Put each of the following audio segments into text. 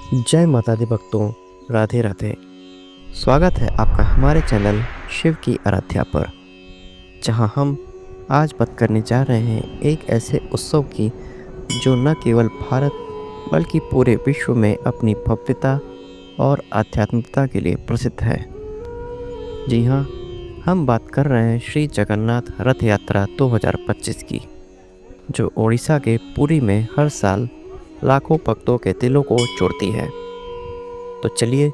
जय माता दी भक्तों, राधे राधे। स्वागत है आपका हमारे चैनल शिव की आराध्या पर, जहां हम आज बात करने जा रहे हैं एक ऐसे उत्सव की जो न केवल भारत बल्कि पूरे विश्व में अपनी भव्यता और आध्यात्मिकता के लिए प्रसिद्ध है। जी हाँ, हम बात कर रहे हैं श्री जगन्नाथ रथ यात्रा 2025 की, जो ओडिशा के पुरी में हर साल लाखों भक्तों के दिलों को जोड़ती है। तो चलिए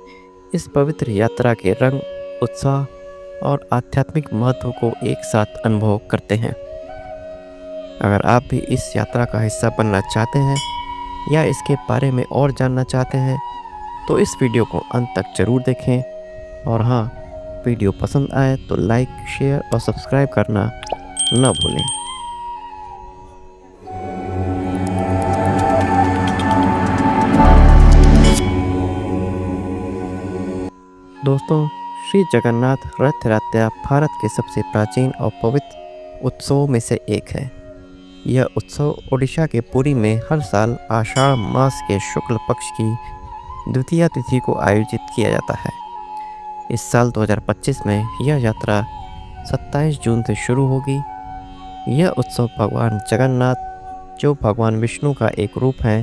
इस पवित्र यात्रा के रंग, उत्साह और आध्यात्मिक महत्व को एक साथ अनुभव करते हैं। अगर आप भी इस यात्रा का हिस्सा बनना चाहते हैं या इसके बारे में और जानना चाहते हैं तो इस वीडियो को अंत तक ज़रूर देखें। और हाँ, वीडियो पसंद आए तो लाइक, शेयर और सब्सक्राइब करना न भूलें। दोस्तों, श्री जगन्नाथ रथ यात्रा भारत के सबसे प्राचीन और पवित्र उत्सवों में से एक है। यह उत्सव ओडिशा के पुरी में हर साल आषाढ़ मास के शुक्ल पक्ष की द्वितीय तिथि को आयोजित किया जाता है। इस साल 2025 में यह यात्रा 27 जून से शुरू होगी। यह उत्सव भगवान जगन्नाथ, जो भगवान विष्णु का एक रूप है,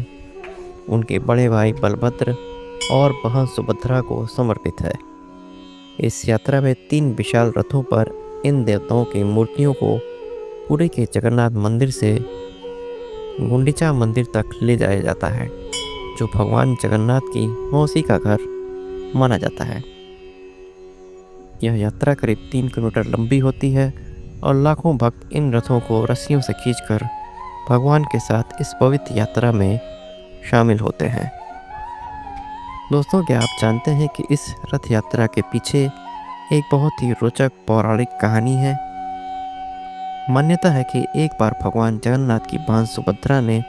उनके बड़े भाई बलभद्र और बहन सुभद्रा को समर्पित है। इस यात्रा में 3 विशाल रथों पर इन देवताओं की मूर्तियों को पुरी के जगन्नाथ मंदिर से गुंडीचा मंदिर तक ले जाया जाता है, जो भगवान जगन्नाथ की मौसी का घर माना जाता है। यह यात्रा करीब 3 किलोमीटर लंबी होती है और लाखों भक्त इन रथों को रस्सियों से खींचकर भगवान के साथ इस पवित्र यात्रा में शामिल होते हैं। दोस्तों, क्या आप जानते हैं कि इस रथ यात्रा के पीछे एक बहुत ही रोचक पौराणिक कहानी है। मान्यता है कि एक बार भगवान जगन्नाथ की बहन सुभद्रा ने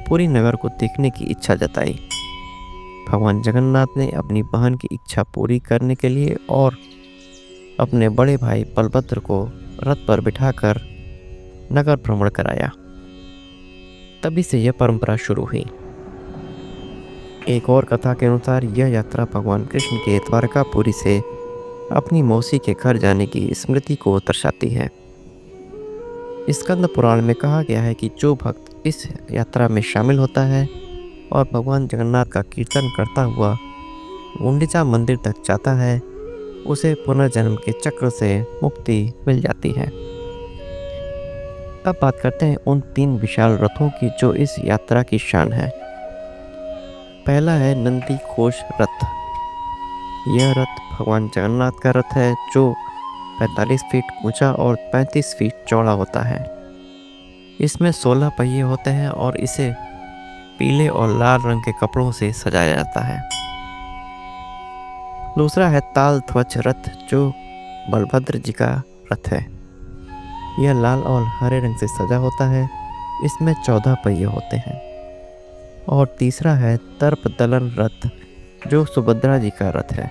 पुरी नगर को देखने की इच्छा जताई। भगवान जगन्नाथ ने अपनी बहन की इच्छा पूरी करने के लिए और अपने बड़े भाई बलभद्र को रथ पर बिठाकर नगर भ्रमण कराया। तभी से यह परंपरा शुरू हुई। एक और कथा के अनुसार यह यात्रा भगवान कृष्ण के द्वारकापुरी से अपनी मौसी के घर जाने की स्मृति को दर्शाती है। स्कंद पुराण में कहा गया है कि जो भक्त इस यात्रा में शामिल होता है और भगवान जगन्नाथ का कीर्तन करता हुआ गुंडीचा मंदिर तक जाता है, उसे पुनर्जन्म के चक्र से मुक्ति मिल जाती है। अब बात करते हैं उन 3 विशाल रथों की जो इस यात्रा की शान है। पहला है नंदी घोष रथ। यह रथ भगवान जगन्नाथ का रथ है, जो 45 फीट ऊंचा और 35 फीट चौड़ा होता है। इसमें 16 पहिए होते हैं और इसे पीले और लाल रंग के कपड़ों से सजाया जाता है। दूसरा है ताल ध्वज रथ, जो बलभद्र जी का रथ है। यह लाल और हरे रंग से सजा होता है। इसमें 14 पहिए होते हैं। और तीसरा है तर्प दलन रथ, जो सुभद्रा जी का रथ है।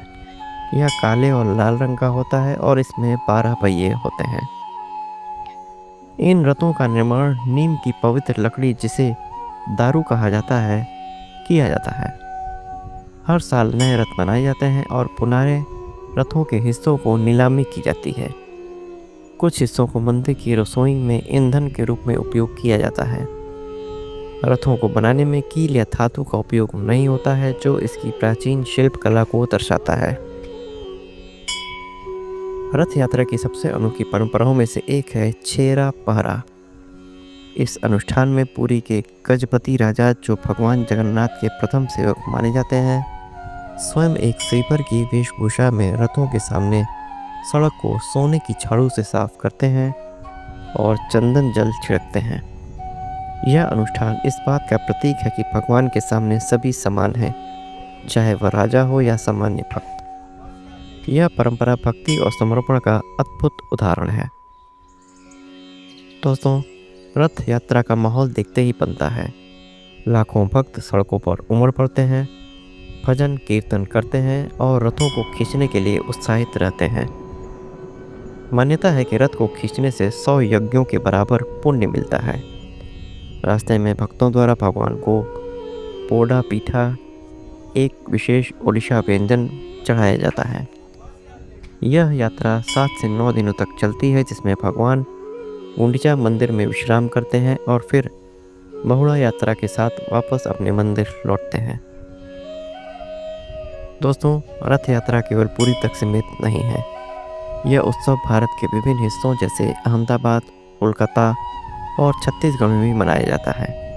यह काले और लाल रंग का होता है और इसमें 12 पहिए होते हैं। इन रथों का निर्माण नीम की पवित्र लकड़ी, जिसे दारू कहा जाता है, किया जाता है। हर साल नए रथ बनाए जाते हैं और पुराने रथों के हिस्सों को नीलामी की जाती है। कुछ हिस्सों को मंदिर की रसोई में ईंधन के रूप में उपयोग किया जाता है। रथों को बनाने में कील या धातु का उपयोग नहीं होता है, जो इसकी प्राचीन शिल्प कला को दर्शाता है। रथ यात्रा की सबसे अनोखी परंपराओं में से एक है छेरा पहरा। इस अनुष्ठान में पुरी के गजपति राजा, जो भगवान जगन्नाथ के प्रथम सेवक माने जाते हैं, स्वयं एक स्वीपर की वेशभूषा में रथों के सामने सड़क को सोने की झाड़ू से साफ करते हैं और चंदन जल छिड़कते हैं। यह अनुष्ठान इस बात का प्रतीक है कि भगवान के सामने सभी समान हैं, चाहे वह राजा हो या सामान्य भक्त। यह परंपरा भक्ति और समर्पण का अद्भुत उदाहरण है। दोस्तों, रथ यात्रा का माहौल देखते ही बनता है। लाखों भक्त सड़कों पर उमड़ पड़ते हैं, भजन कीर्तन करते हैं और रथों को खींचने के लिए उत्साहित रहते हैं। मान्यता है कि रथ को खींचने से 100 यज्ञों के बराबर पुण्य मिलता है। रास्ते में भक्तों द्वारा भगवान को पोड़ा पीठा एक विशेष ओडिशा व्यंजन चढ़ाया जाता है। यह यात्रा 7 से 9 दिनों तक चलती है, जिसमें भगवान गुंडिचा मंदिर में विश्राम करते हैं और फिर बहुड़ा यात्रा के साथ वापस अपने मंदिर लौटते हैं। दोस्तों, रथ यात्रा केवल पुरी तक सीमित नहीं है। यह उत्सव भारत के विभिन्न हिस्सों जैसे अहमदाबाद, कोलकाता और छत्तीसगढ़ में भी मनाया जाता है।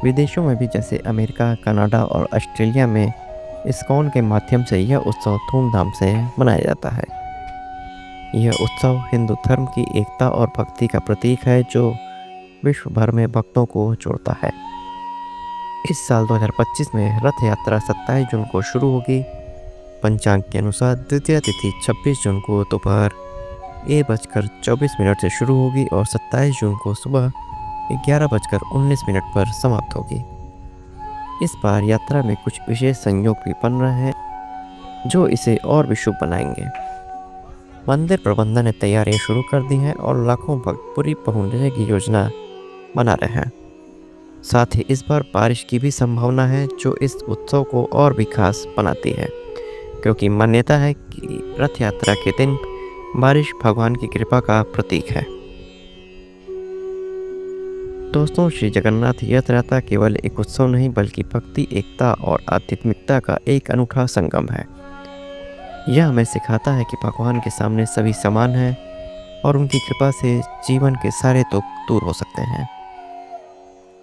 विदेशों में भी जैसे अमेरिका, कनाडा और ऑस्ट्रेलिया में इस्कॉन के माध्यम से यह उत्सव धूमधाम से मनाया जाता है। यह उत्सव हिंदू धर्म की एकता और भक्ति का प्रतीक है, जो विश्व भर में भक्तों को जोड़ता है। इस साल 2025 में रथ यात्रा 27 जून को शुरू होगी। पंचांग के अनुसार द्वितीय तिथि 26 जून को दोपहर 1:24 से शुरू होगी और 27 जून को सुबह 11:19 पर समाप्त होगी। इस बार यात्रा में कुछ विशेष संयोग भी बन रहे हैं, जो इसे और भी शुभ बनाएंगे। मंदिर प्रबंधन ने तैयारियां शुरू कर दी हैं और लाखों भक्त पुरी पहुंचने की योजना बना रहे हैं। साथ ही इस बार बारिश की भी संभावना है, जो इस उत्सव को और भी खास बनाती है, क्योंकि मान्यता है कि रथ यात्रा के दिन बारिश भगवान की कृपा का प्रतीक है। दोस्तों, श्री जगन्नाथ यात्रा केवल एक उत्सव नहीं बल्कि भक्ति, एकता और आध्यात्मिकता का एक अनूठा संगम है। यह हमें सिखाता है कि भगवान के सामने सभी समान हैं और उनकी कृपा से जीवन के सारे दुख दूर हो सकते हैं।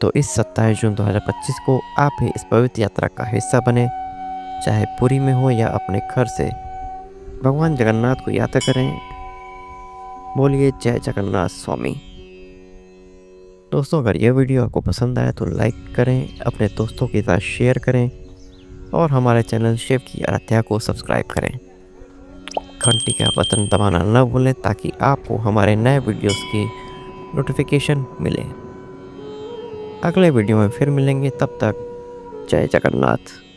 तो इस 27 जून 2025 को आप भी इस पवित्र यात्रा का हिस्सा बने, चाहे पुरी में हो या अपने घर से। भगवान जगन्नाथ को याद करें। बोलिए जय जगन्नाथ स्वामी। दोस्तों, अगर यह वीडियो आपको पसंद आया तो लाइक करें, अपने दोस्तों के साथ शेयर करें और हमारे चैनल शिव की आराध्या को सब्सक्राइब करें। घंटी का बटन दबाना न भूलें ताकि आपको हमारे नए वीडियोस की नोटिफिकेशन मिले। अगले वीडियो में फिर मिलेंगे, तब तक जय जगन्नाथ।